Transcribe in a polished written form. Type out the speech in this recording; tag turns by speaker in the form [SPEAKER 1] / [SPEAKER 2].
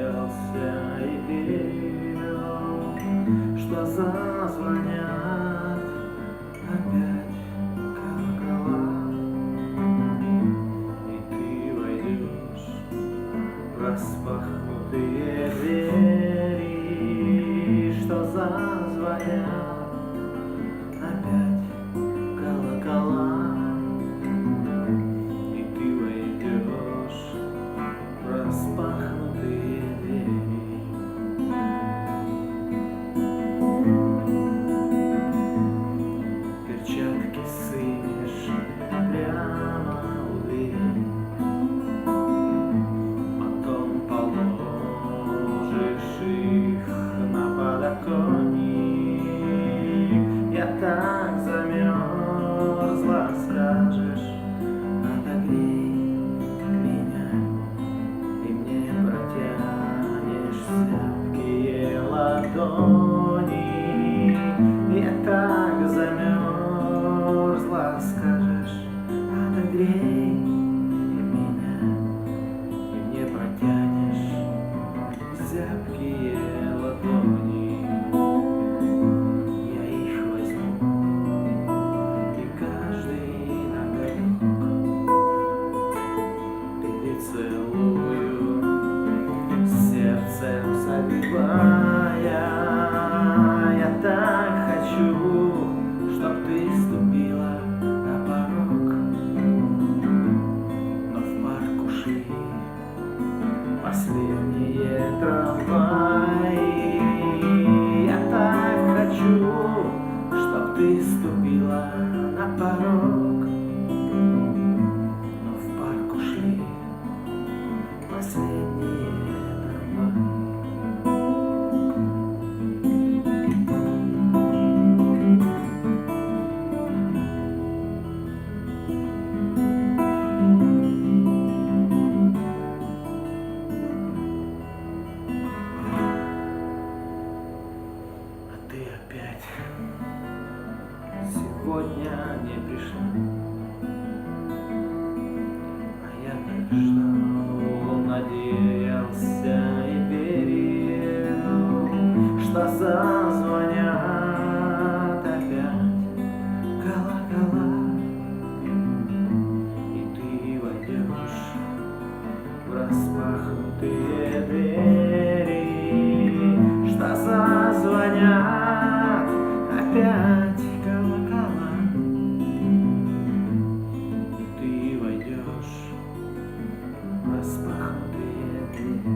[SPEAKER 1] надеялся и верил, что зазвонят опять колокола, и ты войдешь в распахнутые двери, что зазвонят опять колокола. Распахнутые двери. Перчатки сымешь прямо у двери, потом положишь их на подоконник. Я так замерзла, скажешь, отогрей меня. Зябкие ладони, я так замерзла, скажешь, отогрей меня, и мне протянешь зябкие ладони. Я их возьму, и каждый ноготок перецелую, сердцем забивая. Я так хочу, чтоб ты ступила на порог, но в парк ушли последние трамваи. Я так хочу, чтоб ты ступила на порог, но в парк ушли последние. Ты опять сегодня не пришла, а я так ждал, надеялся и верил, что зазвонят опять колокола, и ты войдешь в распахнутые двери, что зазвонят опять колокола, и ты войдешь в распахнутые двери.